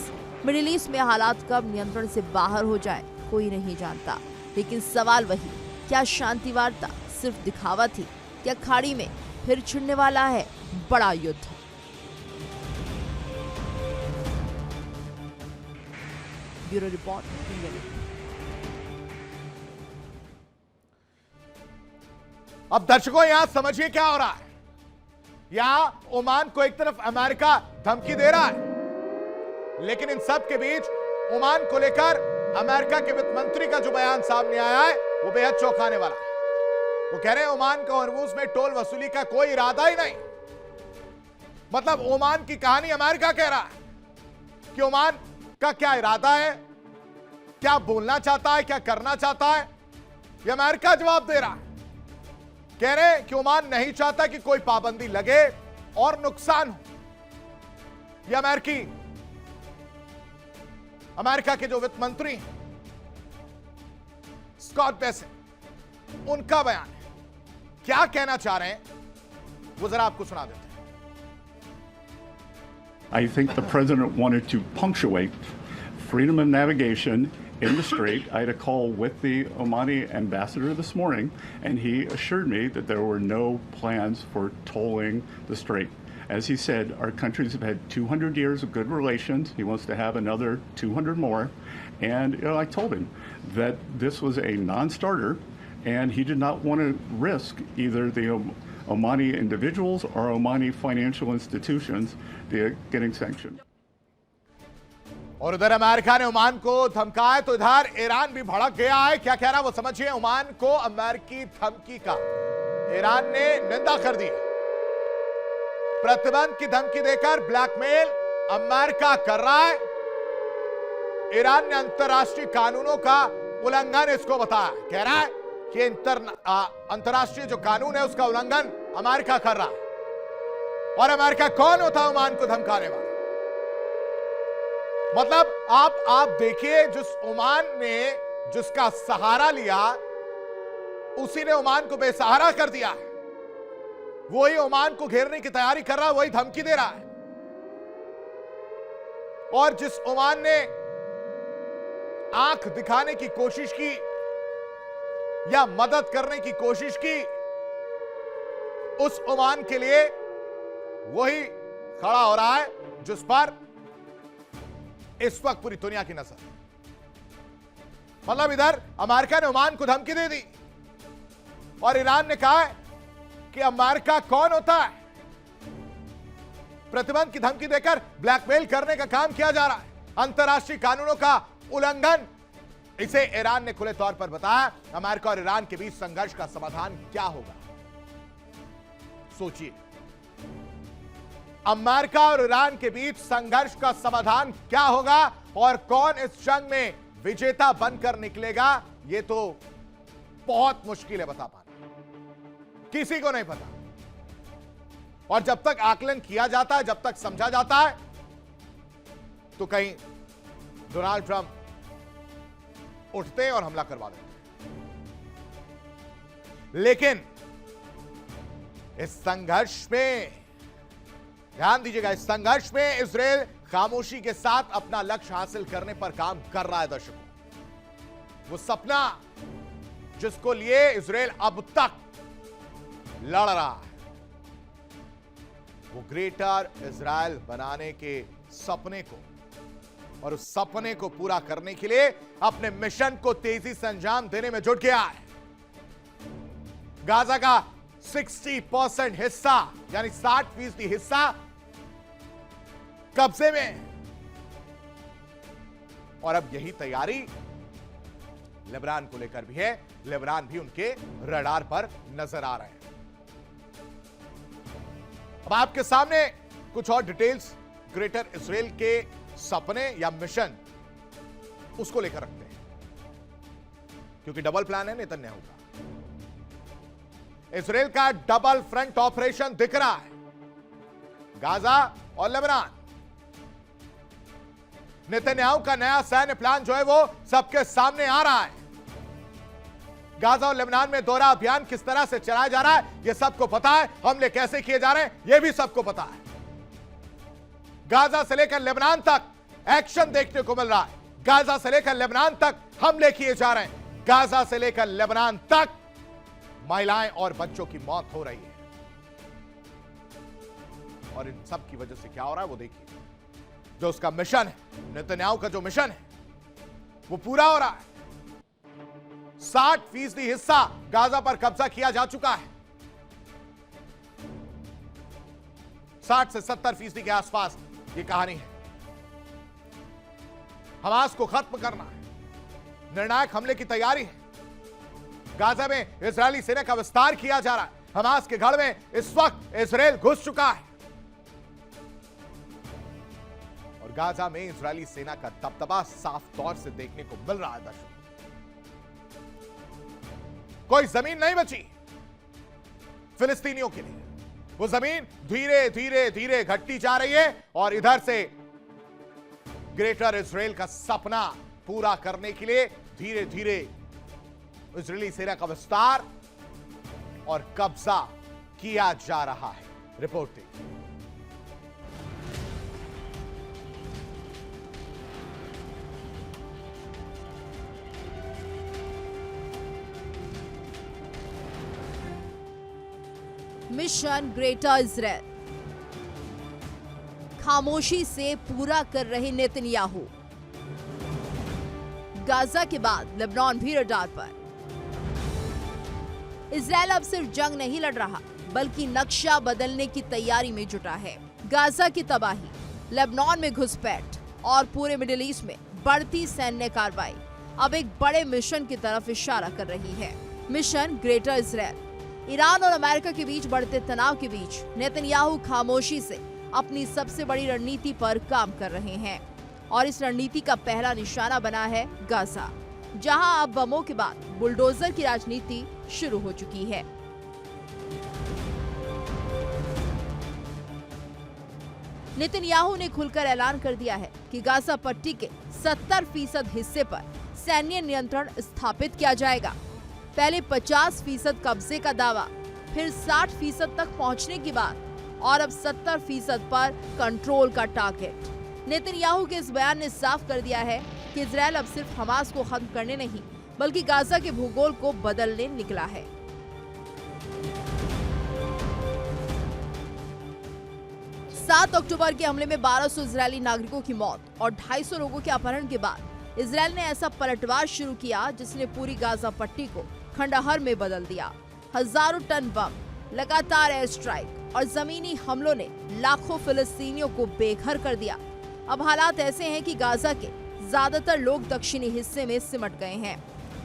मिडिल ईस्ट में हालात कब नियंत्रण से बाहर हो जाए कोई नहीं जानता, लेकिन सवाल वही, क्या शांति वार्ता सिर्फ दिखावा थी? क्या खाड़ी में फिर छिड़ने वाला है बड़ा युद्ध? Bureau report, India news.
अब दर्शकों यहां समझिए क्या हो रहा है। यहां ओमान को एक तरफ अमेरिका धमकी दे रहा है, लेकिन इन सब के बीच ओमान को लेकर अमेरिका के वित्त मंत्री का जो बयान सामने आया है वो बेहद चौंकाने वाला है। वो कह रहे हैं ओमान का हॉर्मुज में टोल वसूली का कोई इरादा ही नहीं। मतलब ओमान की कहानी अमेरिका कह रहा है कि ओमान का क्या इरादा है, क्या बोलना चाहता है, क्या करना चाहता है, ये अमेरिका जवाब दे रहा है। कह रहे हैं कि ओमान नहीं चाहता कि कोई पाबंदी लगे और नुकसान हो। ये अमेरिका के जो वित्त मंत्री हैं स्कॉट बेसेंट, उनका बयान है। क्या कहना चाह रहे हैं वो जरा आपको सुना देते हैं।
I think the president wanted to punctuate freedom of navigation in the strait. I had a call with the Omani ambassador this morning, and he assured me that there were no plans for tolling the strait. As he said, our countries have had 200 years of good relations. He wants to have another 200 more. And I told him that this was a non-starter, and he did not want to risk either the Omani individuals or Omani financial institutions getting sanctioned.
और उधर America ने Oman को धमकाया तो इधर Iran भी भड़क गया है। क्या कह रहा है वो समझिए। ओमान को अमेरिकी धमकी का ईरान ने निंदा कर दी। प्रतिबंध की धमकी देकर ब्लैकमेल अमेरिका कर रहा है। ईरान ने अंतर्राष्ट्रीय कानूनों का उल्लंघन इसको बताया। कह रहा है कि अंतर्राष्ट्रीय जो कानून है उसका उल्लंघन अमेरिका कर रहा है। और अमेरिका कौन होता है ओमान को धमकाने वाला? मतलब आप देखिए, जिस ओमान ने जिसका सहारा लिया उसी ने ओमान को बेसहारा कर दिया है। वही ओमान को घेरने की तैयारी कर रहा है, वही धमकी दे रहा है। और जिस ओमान ने आंख दिखाने की कोशिश की या मदद करने की कोशिश की, उस ओमान के लिए वही खड़ा हो रहा है जिस पर इस वक्त पूरी दुनिया की नजर। मतलब इधर अमेरिका ने ओमान को धमकी दे दी और ईरान ने कहा है कि अमेरिका कौन होता है। प्रतिबंध की धमकी देकर ब्लैकमेल करने का काम किया जा रहा है, अंतर्राष्ट्रीय कानूनों का उल्लंघन। इसे ईरान ने खुले तौर पर बताया। अमेरिका और ईरान के बीच संघर्ष का समाधान क्या होगा? सोचिए, अमेरिका और ईरान के बीच संघर्ष का समाधान क्या होगा और कौन इस जंग में विजेता बनकर निकलेगा, यह तो बहुत मुश्किल है बता पाना, किसी को नहीं पता। और जब तक आकलन किया जाता है, जब तक समझा जाता है, तो कहीं डोनाल्ड ट्रंप उठते हैं और हमला करवा देते हैं। लेकिन इस संघर्ष में ध्यान दीजिएगा, इस संघर्ष में इजराइल खामोशी के साथ अपना लक्ष्य हासिल करने पर काम कर रहा है। दर्शकों, वो सपना जिसको लिए इजराइल अब तक लड़ रहा है, वो ग्रेटर इजराइल बनाने के सपने को और उस सपने को पूरा करने के लिए अपने मिशन को तेजी से अंजाम देने में जुट गया है। गाजा का 60% हिस्सा यानी 60% हिस्सा कब्जे में, और अब यही तैयारी लेबनान को लेकर भी है। लेबनान भी उनके रडार पर नजर आ रहे हैं। अब आपके सामने कुछ और डिटेल्स ग्रेटर इजराइल के सपने या मिशन उसको लेकर रखते हैं, क्योंकि डबल प्लान है नेतन्याहू का। इजराइल का डबल फ्रंट ऑपरेशन दिख रहा है, गाजा और लेबनान। नेतन्याहू का नया सैन्य प्लान जो है वो सबके सामने आ रहा है। गाजा और लेबनान में दोहरा अभियान किस तरह से चलाया जा रहा है, यह सबको पता है। हमले कैसे किए जा रहे हैं, यह भी सबको पता है। गाजा से लेकर लेबनान तक एक्शन देखने को मिल रहा है। गाजा से लेकर लेबनान तक हमले किए जा रहे हैं। गाजा से लेकर लेबनान तक महिलाएं और बच्चों की मौत हो रही है। और इन सब की वजह से क्या हो रहा है वो देखिए। जो उसका मिशन है, नेतन्याहू का जो मिशन है, वो पूरा हो रहा है। 60% हिस्सा गाजा पर कब्जा किया जा चुका है। 60 से 70% के आसपास ये कहानी है। हमास को खत्म करना है, निर्णायक हमले की तैयारी है। गाजा में इजरायली सेना का विस्तार किया जा रहा है। हमास के गढ़ में इस वक्त इजराइल घुस चुका है और गाजा में इजरायली सेना का दबदबा साफ तौर से देखने को मिल रहा है। दर्शक, कोई जमीन नहीं बची फिलिस्तीनियों के लिए। वो जमीन धीरे धीरे धीरे घटती जा रही है और इधर से ग्रेटर इजराइल का सपना पूरा करने के लिए धीरे धीरे इजरायली सेना का विस्तार और कब्जा किया जा रहा है। रिपोर्ट देखिए।
मिशन ग्रेटर इजराइल, खामोशी से पूरा कर रहे नेतन्याहू। गाजा के बाद लेबनान भी रडार पर। इजराइल अब सिर्फ जंग नहीं लड़ रहा बल्कि नक्शा बदलने की तैयारी में जुटा है। गाजा की तबाही, लेबनान में घुसपैठ और पूरे मिडिल ईस्ट में बढ़ती सैन्य कार्रवाई अब एक बड़े मिशन की तरफ इशारा कर रही है। Mission greater Israel. ईरान और अमेरिका के बीच बढ़ते तनाव के बीच नेतन्याहू खामोशी से अपनी सबसे बड़ी रणनीति पर काम कर रहे हैं और इस रणनीति का पहला निशाना बना है गाजा, जहां अब बमों के बाद बुलडोजर की राजनीति शुरू हो चुकी है। नेतन्याहू ने खुलकर ऐलान कर दिया है कि गाजा पट्टी के 70% हिस्से पर सैन्य नियंत्रण स्थापित किया जाएगा। पहले 50% कब्जे का दावा, फिर 60% तक पहुंचने की बात और अब 70% पर कंट्रोल का टारगेट। नेतन्याहू के इस बयान ने साफ कर दिया है कि इजरायल अब सिर्फ हमास को खत्म करने नहीं बल्कि गाजा के भूगोल को बदलने निकला है। सात अक्टूबर के हमले में 1200 इजरायली नागरिकों की मौत और 250 लोगों के अपहरण के बाद इजरायल ने ऐसा पलटवार शुरू किया जिसने पूरी गाजा पट्टी को खंडहर में बदल दिया। हजारों टन बम, लगातार एयर स्ट्राइक और जमीनी हमलों ने लाखों फिलिस्तीनियों को बेघर कर दिया। अब हालात ऐसे हैं कि गाजा के ज्यादातर लोग दक्षिणी हिस्से में सिमट गए हैं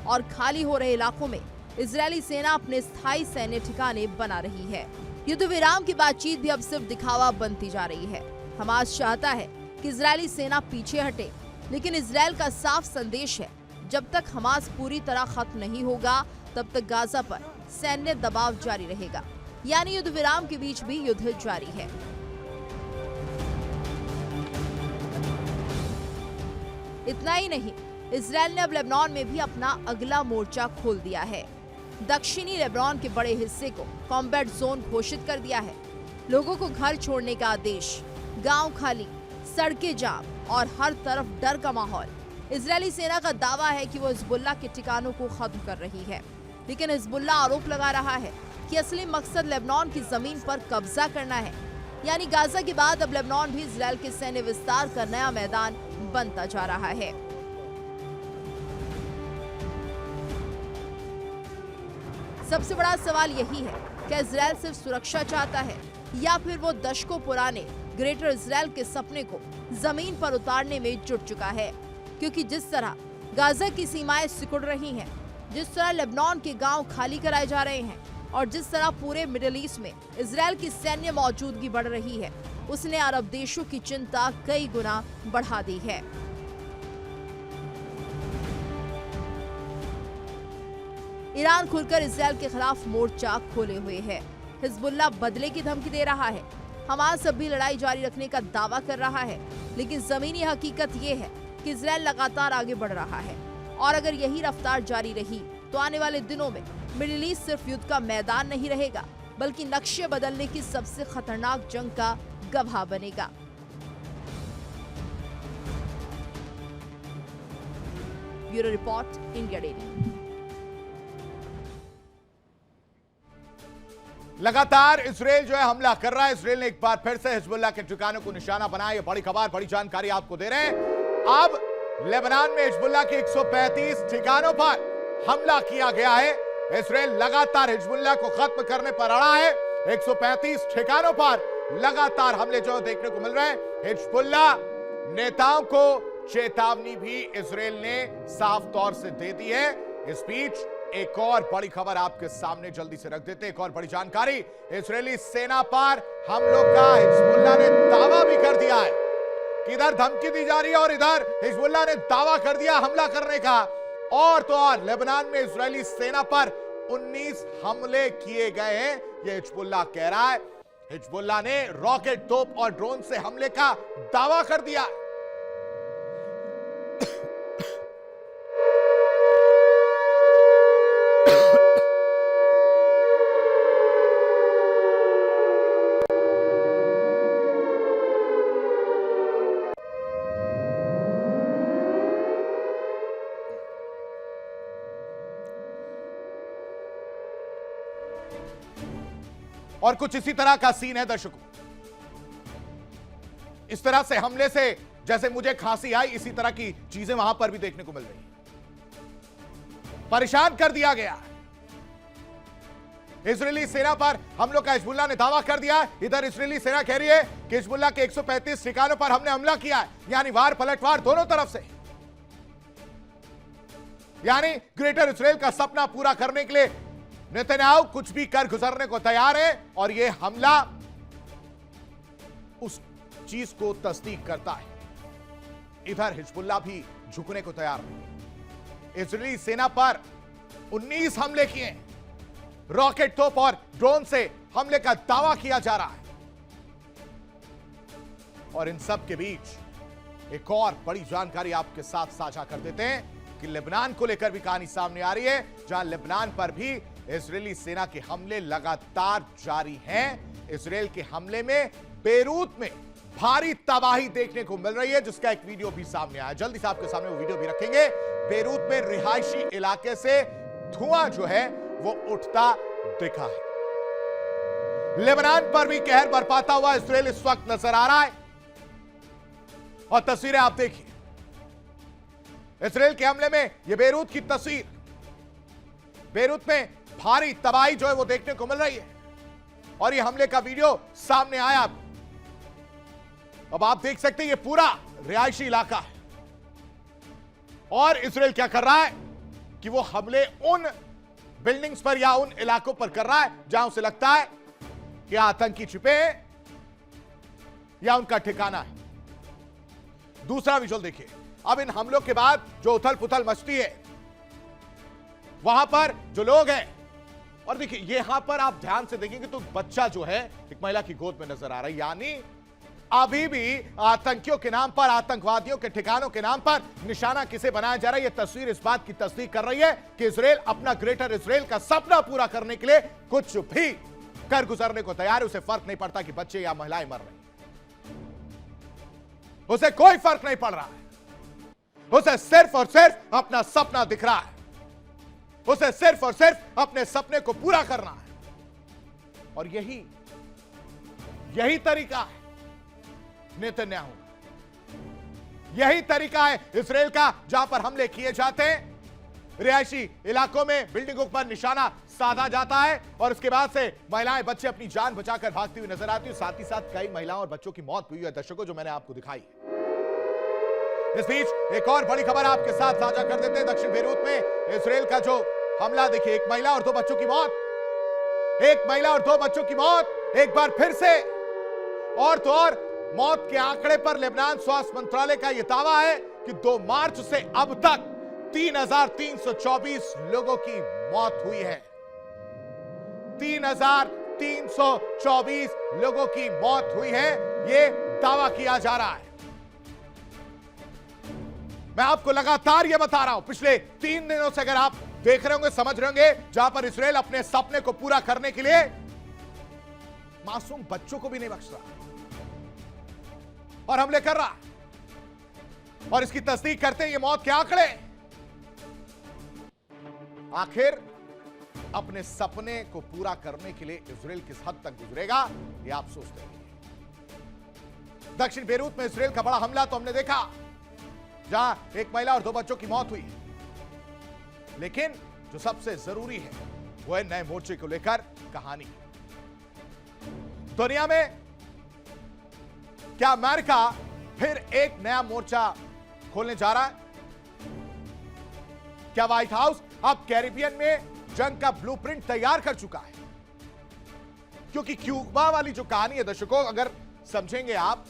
और खाली हो रहे इलाकों में इजरायली सेना अपने स्थायी सैन्य ठिकाने बना रही है। युद्ध विराम की बातचीत भी अब सिर्फ दिखावा बनती जा रही है। हमास चाहता है कि इजरायली सेना पीछे हटे, लेकिन इजरायल का साफ संदेश है, जब तक हमास पूरी तरह खत्म नहीं होगा तब तक गाजा पर सैन्य दबाव जारी रहेगा। यानी युद्ध विराम के बीच भी युद्ध जारी है। इतना ही नहीं, इजरायल ने अब लेबनान में भी अपना अगला मोर्चा खोल दिया है। दक्षिणी लेबनान के बड़े हिस्से को कॉम्बैट जोन घोषित कर दिया है। लोगों को घर छोड़ने का आदेश, गांव खाली, सड़कें जाम और हर तरफ डर का माहौल। इजरायली सेना का दावा है कि वो हिजबुल्लाह के ठिकानों को खत्म कर रही है, लेकिन हिजबुल्लाह आरोप लगा रहा है कि असली मकसद लेबनान की जमीन पर कब्जा करना है। यानी गाजा के बाद अब लेबनान भी इजरायल के सैन्य विस्तार का नया मैदान बनता जा रहा है। सबसे बड़ा सवाल यही है कि इजरायल सिर्फ सुरक्षा चाहता है या फिर वो दशकों पुराने ग्रेटर इजरायल के सपने को जमीन पर उतारने में जुट चुका है। क्योंकि जिस तरह गाजा की सीमाएं सिकुड़ रही हैं, जिस तरह लेबनान के गांव खाली कराए जा रहे हैं और जिस तरह पूरे मिडिल ईस्ट में इजरायल की सैन्य मौजूदगी बढ़ रही है, उसने अरब देशों की चिंता कई गुना बढ़ा दी है। ईरान खुलकर इजरायल के खिलाफ मोर्चा खोले हुए है। हिजबुल्लाह बदले की धमकी दे रहा है। हमास अब भी लड़ाई जारी रखने का दावा कर रहा है, लेकिन जमीनी हकीकत ये है कि इजरायल लगातार आगे बढ़ रहा है और अगर यही रफ्तार जारी रही तो आने वाले दिनों में मिडिल ईस्ट सिर्फ युद्ध का मैदान नहीं रहेगा बल्कि नक्शे बदलने की सबसे खतरनाक जंग का गवाह बनेगा। Bureau report, India daily.
लगातार इजरायल जो है हमला कर रहा है। इजरायल ने एक बार फिर से हिजबुल्लाह के ठिकानों को निशाना बनाया। ये बड़ी खबर, बड़ी जानकारी आपको दे रहे हैं। अब लेबनान में हिजबुल्लाह के 135 ठिकानों पर हमला किया गया है। इजरायल लगातार हिजबुल्लाह को खत्म करने पर अड़ा है। 135 ठिकानों पर लगातार हमले जो देखने को मिल रहे हैं। हिजबुल्लाह नेताओं को चेतावनी भी इजरायल ने साफ तौर से दे दी है। इस बीच एक और बड़ी खबर आपके सामने जल्दी से रख देते हैं। एक और बड़ी जानकारी, इजरायली सेना पर हमलों का हिजबुल्लाह ने दावा भी कर दिया है कि इधर धमकी दी जा रही है और इधर हिजबुल्लाह ने दावा कर दिया हमला करने का। और तो और लेबनान में इजरायली सेना पर 19 हमले किए गए हैं, यह हिजबुल्लाह कह रहा है। हिजबुल्लाह ने रॉकेट, तोप और ड्रोन से हमले का दावा कर दिया। और कुछ इसी तरह का सीन है दर्शकों। इस तरह से हमले से जैसे मुझे खांसी आई, इसी तरह की चीजें वहां पर भी देखने को मिल रही हैं। परेशान कर दिया गया। इजरायली सेना पर हमलों का हिजबुल्लाह ने दावा कर दिया। इधर इजरायली सेना कह रही है कि हिजबुल्लाह के 135 ठिकानों पर हमने हमला किया है, यानी वार पलटवार दोनों तरफ से। यानी ग्रेटर इजराइल का सपना पूरा करने के लिए नेतन्याहू कुछ भी कर गुजरने को तैयार है, और यह हमला उस चीज को तस्दीक करता है। इधर हिजबुल्लाह भी झुकने को तैयार नहीं। इजरायली सेना पर 19 हमले किए, रॉकेट तोप और ड्रोन से हमले का दावा किया जा रहा है। और इन सब के बीच एक और बड़ी जानकारी आपके साथ साझा कर देते हैं कि लेबनान को लेकर भी कहानी सामने आ रही है, जहां लेबनान पर भी इजरायली सेना के हमले लगातार जारी हैं। इजरायल के हमले में बेरूत में भारी तबाही देखने को मिल रही है, जिसका एक वीडियो भी सामने आया। जल्दी से आपके सामने वो वीडियो भी रखेंगे। बेरूत में रिहायशी इलाके से धुआं जो है वो उठता दिखा है। लेबनान पर भी कहर बरपाता हुआ इजरायल इस वक्त नजर आ रहा है, और तस्वीरें आप देखिए। इजरायल के हमले में यह बेरूत की तस्वीर, बेरूत में भारी तबाही जो है वो देखने को मिल रही है, और यह हमले का वीडियो सामने आया। अब आप देख सकते हैं ये पूरा रिहायशी इलाका है, और इजरायल क्या कर रहा है कि वो हमले उन बिल्डिंग्स पर या उन इलाकों पर कर रहा है जहां उसे लगता है कि आतंकी छिपे हैं या उनका ठिकाना है। दूसरा विजुअल देखिए। अब इन हमलों के बाद जो उथल पुथल मचती है वहां पर जो लोग हैं, और देखिए यहां पर आप ध्यान से देखेंगे तो बच्चा जो है एक महिला की गोद में नजर आ रहा है। यानी अभी भी आतंकियों के नाम पर, आतंकवादियों के ठिकानों के नाम पर निशाना किसे बनाया जा रहा है। यह तस्वीर इस बात की तस्दीक कर रही है कि इजरायल अपना ग्रेटर इजरायल का सपना पूरा करने के लिए कुछ भी कर गुजरने को तैयार है। उसे फर्क नहीं पड़ता कि बच्चे या महिलाएं मर रही, उसे कोई फर्क नहीं पड़ रहा है। उसे सिर्फ और सिर्फ अपना सपना दिख रहा है, उसे सिर्फ और सिर्फ अपने सपने को पूरा करना है। और यही तरीका है नेतन्याहू, यही तरीका है इजरायल का, जहां पर हमले किए जाते हैं, रिहायशी इलाकों में बिल्डिंगों पर निशाना साधा जाता है, और उसके बाद से महिलाएं बच्चे अपनी जान बचाकर भागती हुई नजर आती है। साथ ही साथ कई महिलाओं और बच्चों की मौत हुई है दर्शकों, जो मैंने आपको दिखाई। इस बीच एक और बड़ी खबर आपके साथ साझा कर देते हैं। दक्षिण बेरूत में इजरायल का जो हमला, देखिए एक महिला और 2 बच्चों की मौत, एक महिला और 2 बच्चों की मौत एक बार फिर से। और तो और मौत के आंकड़े पर लेबनान स्वास्थ्य मंत्रालय का यह दावा है कि 2 मार्च से अब तक 3,324 लोगों की मौत हुई है। 3,324 लोगों की मौत हुई है, यह दावा किया जा रहा है। मैं आपको लगातार यह बता रहा हूं, पिछले 3 दिनों से अगर आप देख रहे होंगे, समझ रहे होंगे, जहां पर इजरायल अपने सपने को पूरा करने के लिए मासूम बच्चों को भी नहीं बख्श रहा और हमले कर रहा, और इसकी तस्दीक करते हैं ये मौत के आंकड़े। आखिर अपने सपने को पूरा करने के लिए इजरायल किस हद तक गुजरेगा, ये आप सोचते हैं। दक्षिण बेरूत में इजरायल का बड़ा हमला तो हमने देखा, जहां एक महिला और 2 बच्चों की मौत हुई, लेकिन जो सबसे जरूरी है वो है नए मोर्चे को लेकर कहानी। दुनिया में क्या अमेरिका फिर एक नया मोर्चा खोलने जा रहा है? क्या व्हाइट हाउस अब कैरिबियन में जंग का ब्लूप्रिंट तैयार कर चुका है? क्योंकि क्यूबा वाली जो कहानी है दर्शकों, अगर समझेंगे आप,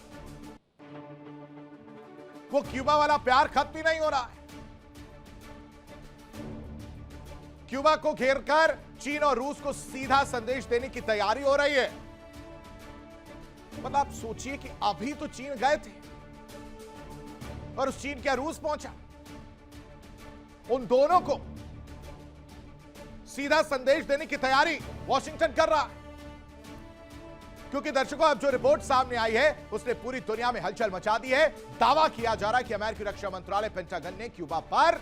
वो क्यूबा वाला प्यार खत्म ही नहीं हो रहा है। क्यूबा को घेरकर चीन और रूस को सीधा संदेश देने की तैयारी हो रही है। मतलब आप सोचिए कि अभी तो चीन गए थे और उस चीन क्या रूस पहुंचा। उन दोनों को सीधा संदेश देने की तैयारी वॉशिंगटन कर रहा है, क्योंकि दर्शकों अब जो रिपोर्ट सामने आई है उसने पूरी दुनिया में हलचल मचा दी है। दावा किया जा रहा है कि अमेरिकी रक्षा मंत्रालय पेंटागन ने क्यूबा पर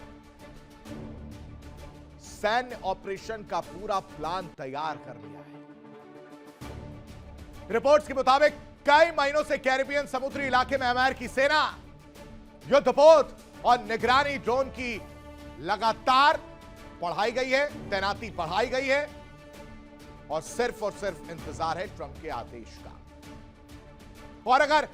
सैन्य ऑपरेशन का पूरा प्लान तैयार कर लिया है। रिपोर्ट्स के मुताबिक कई महीनों से कैरिबियन समुद्री इलाके में अमेरिकी सेना युद्धपोत और निगरानी ड्रोन की लगातार बढ़ाई गई है, तैनाती बढ़ाई गई है और सिर्फ इंतजार है ट्रंप के आदेश का। और अगर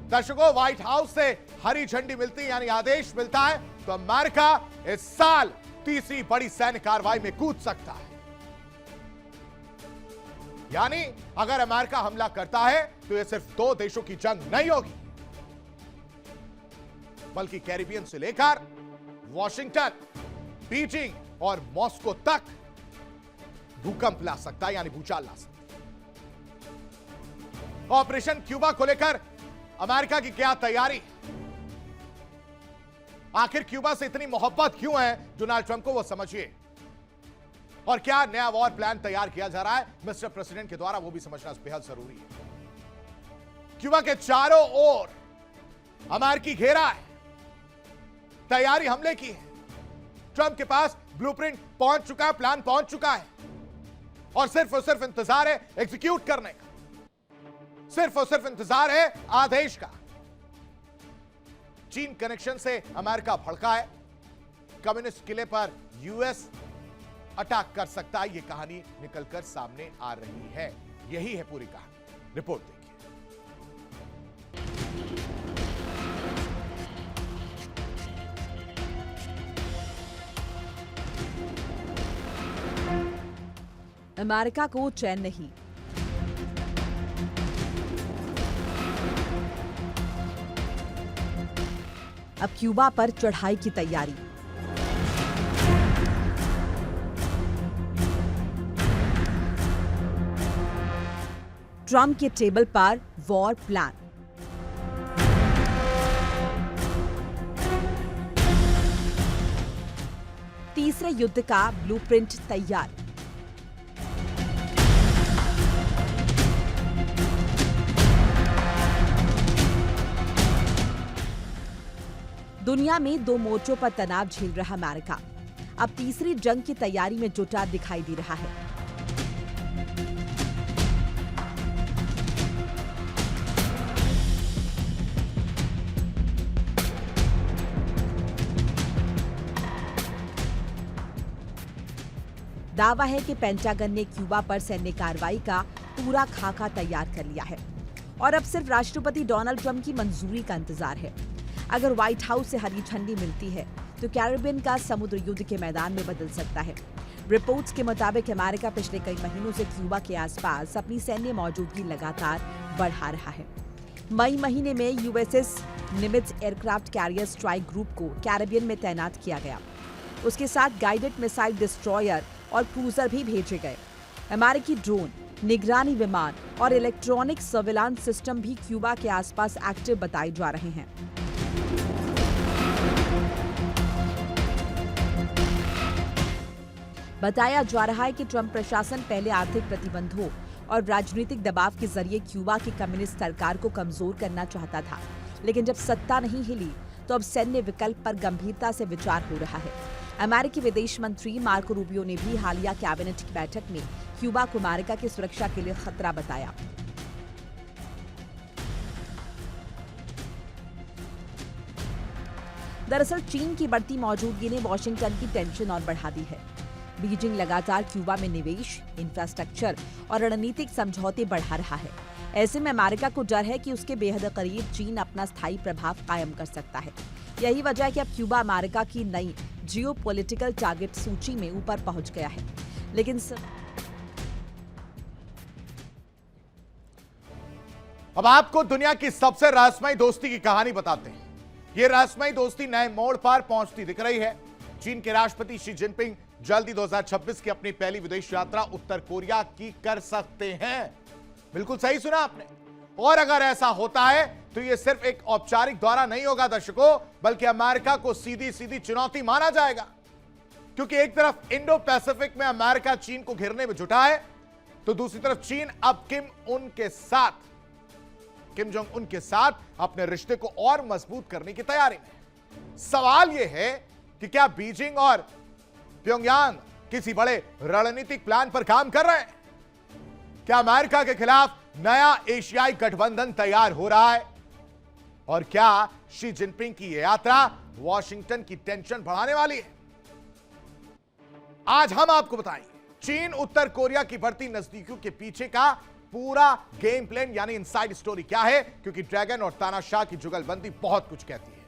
दर्शकों व्हाइट हाउस से हरी झंडी मिलती यानी आदेश मिलता है तो अमेरिका इस साल तीसरी बड़ी सैन्य कार्रवाई में कूद सकता है। यानी अगर अमेरिका हमला करता है तो यह सिर्फ दो देशों की जंग नहीं होगी, बल्कि कैरिबियन से लेकर वॉशिंगटन, बीजिंग और मॉस्को तक भूकंप ला सकता है, यानी भूचाल ला सकता है। ऑपरेशन क्यूबा को लेकर अमेरिका की क्या तैयारी? आखिर क्यूबा से इतनी मोहब्बत क्यों है डोनाल्ड ट्रंप को, वो समझिए। और क्या नया वॉर प्लान तैयार किया जा रहा है मिस्टर प्रेसिडेंट के द्वारा, वो भी समझना बेहद जरूरी है। क्यूबा के चारों ओर अमेरिकी घेरा है, तैयारी हमले की है। ट्रंप के पास ब्लूप्रिंट पहुंच चुका है, प्लान पहुंच चुका है और सिर्फ इंतजार है एग्जीक्यूट करने का, सिर्फ इंतजार है आदेश का। चीन कनेक्शन से अमेरिका भड़का है, कम्युनिस्ट किले पर यूएस अटैक कर सकता है, यह कहानी निकलकर सामने आ रही है। यही है पूरी कहानी, रिपोर्ट देखिए।
अमेरिका को चैन नहीं। अब क्यूबा पर चढ़ाई की तैयारी। ट्रंप के टेबल पर वॉर प्लान। तीसरे युद्ध का ब्लूप्रिंट तैयार। दुनिया में दो मोर्चों पर तनाव झेल रहा अमेरिका अब तीसरी जंग की तैयारी में जुटा दिखाई दे रहा है। दावा है कि पेंटागन ने क्यूबा पर सैन्य कार्रवाई का पूरा खाका तैयार कर लिया है और अब सिर्फ राष्ट्रपति डोनाल्ड ट्रंप की मंजूरी का इंतजार है। अगर व्हाइट हाउस से हरी झंडी मिलती है तो कैरिबियन का समुद्र युद्ध के मैदान में बदल सकता है। रिपोर्ट्स के मुताबिक अमेरिका पिछले कई महीनों से क्यूबा के आसपास अपनी सैन्य मौजूदगी लगातार बढ़ा रहा है। मई महीने में USS निमित्ज aircraft carrier strike group को कैरिबियन में तैनात किया गया। उसके साथ गाइडेड मिसाइल डिस्ट्रॉयर और क्रूजर भी भेजे गए। अमेरिकी ड्रोन, निगरानी विमान और इलेक्ट्रॉनिक सर्विलांस सिस्टम भी क्यूबा के आसपास एक्टिव बताए जा रहे हैं। बताया जा रहा है कि ट्रंप प्रशासन पहले आर्थिक प्रतिबंधों और राजनीतिक दबाव के जरिए क्यूबा की कम्युनिस्ट सरकार को कमजोर करना चाहता था, लेकिन जब सत्ता नहीं हिली तो अब सैन्य विकल्प पर गंभीरता से विचार हो रहा है। अमेरिकी विदेश मंत्री मार्को रूबियो ने भी हालिया कैबिनेट की बैठक में क्यूबा को अमेरिका की सुरक्षा के लिए खतरा बताया। दरअसल चीन की बढ़ती मौजूदगी ने वॉशिंगटन की टेंशन और बढ़ा दी है। बीजिंग लगातार क्यूबा में निवेश, इंफ्रास्ट्रक्चर और रणनीतिक समझौते बढ़ा रहा है। ऐसे में अमेरिका को डर है कि उसके बेहद करीब चीन अपना स्थायी प्रभाव कायम कर सकता है। यही वजह है कि अब क्यूबा अमेरिका की नई जियोपॉलिटिकल टारगेट सूची में ऊपर पहुंच गया है। लेकिन
अब आपको दुनिया की सबसे रहस्यमयी दोस्ती की कहानी बताते हैं। यह रहस्यमयी दोस्ती नए मोड़ पर पहुंचती दिख रही है। चीन के राष्ट्रपति शी जिनपिंग जल्दी 2026 की अपनी पहली विदेश यात्रा उत्तर कोरिया की कर सकते हैं। बिल्कुल सही सुना आपने। और अगर ऐसा होता है तो यह सिर्फ एक औपचारिक दौरा नहीं होगा दर्शकों, बल्कि अमेरिका को सीधी सीधी चुनौती माना जाएगा। क्योंकि एक तरफ इंडो पैसिफिक में अमेरिका चीन को घेरने में जुटा है, तो दूसरी तरफ चीन अब किम जोंग उन के साथ अपने रिश्ते को और मजबूत करने की तैयारी में। सवाल यह है कि क्या बीजिंग और प्योंगयांग किसी बड़े रणनीतिक प्लान पर काम कर रहे हैं? क्या अमेरिका के खिलाफ नया एशियाई गठबंधन तैयार हो रहा है? और क्या शी जिनपिंग की यह यात्रा वॉशिंगटन की टेंशन बढ़ाने वाली है? आज हम आपको बताएंगे चीन उत्तर कोरिया की बढ़ती नजदीकियों के पीछे का पूरा गेम प्लान यानी इनसाइड स्टोरी क्या है, क्योंकि ड्रैगन और तानाशाह की जुगलबंदी बहुत कुछ कहती है।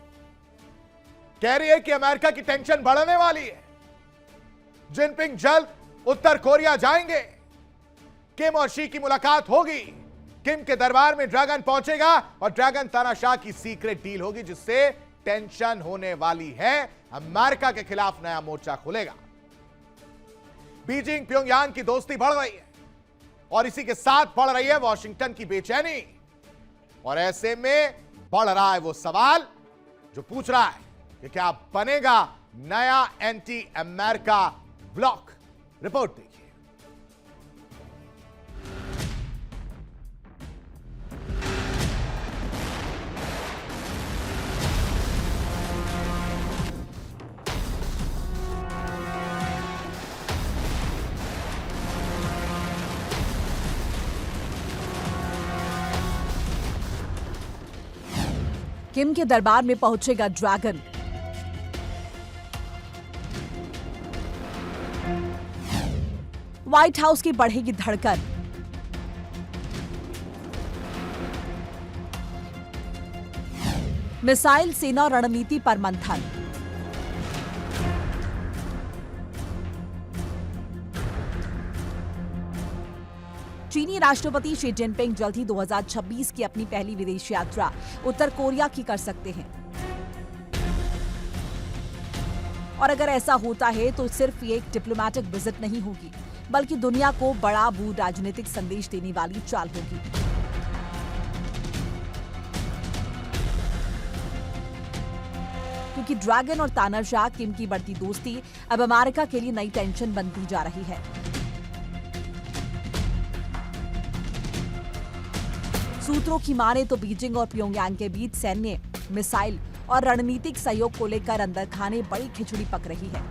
कह रही है कि अमेरिका की टेंशन बढ़ने वाली है। जिनपिंग जल्द उत्तर कोरिया जाएंगे। किम और शी की मुलाकात होगी। किम के दरबार में ड्रैगन पहुंचेगा और ड्रैगन तानाशाह की सीक्रेट डील होगी, जिससे टेंशन होने वाली है। अमेरिका के खिलाफ नया मोर्चा खुलेगा। बीजिंग प्योंगयांग की दोस्ती बढ़ रही है और इसी के साथ बढ़ रही है वॉशिंगटन की बेचैनी। और ऐसे में बढ़ रहा है वो सवाल जो पूछ रहा है कि क्या बनेगा नया एंटी अमेरिका ब्लॉक। रिपोर्ट देखिए।
किम के दरबार में पहुंचेगा ड्रैगन। व्हाइट हाउस की बढ़ेगी धड़कन। मिसाइल सेना और रणनीति पर मंथन। चीनी राष्ट्रपति शी जिनपिंग जल्द ही 2026 की अपनी पहली विदेश यात्रा उत्तर कोरिया की कर सकते हैं। और अगर ऐसा होता है तो सिर्फ ये एक डिप्लोमैटिक विजिट नहीं होगी, बल्कि दुनिया को बड़ा भू राजनीतिक संदेश देने वाली चाल होगी। क्योंकि ड्रैगन और तानाशाह किम की बढ़ती दोस्ती अब अमेरिका के लिए नई टेंशन बनती जा रही है। सूत्रों की माने तो बीजिंग और प्योंगयांग के बीच सैन्य, मिसाइल और रणनीतिक सहयोग को लेकर अंदर खाने बड़ी खिचड़ी पक रही है।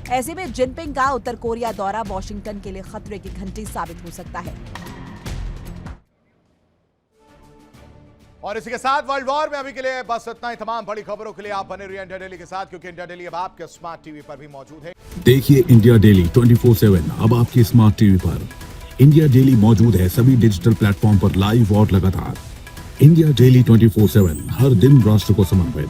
ऐसे में जिनपिंग का उत्तर कोरिया दौरा वॉशिंगटन के लिए खतरे की घंटी साबित हो सकता है।
और इसी के साथ वर्ल्ड वॉर में अभी के लिए बस इतना ही। तमाम बड़ी खबरों के लिए आप बने रहिए इंडिया डेली के साथ, क्योंकि इंडिया डेली अब आपके स्मार्ट टीवी पर भी मौजूद है।
देखिए इंडिया डेली 24/7 अब आपकी स्मार्ट टीवी पर। इंडिया डेली मौजूद है सभी डिजिटल प्लेटफॉर्म पर लाइव और लगातार। इंडिया डेली 24/7 हर दिन राष्ट्र को समर्पित।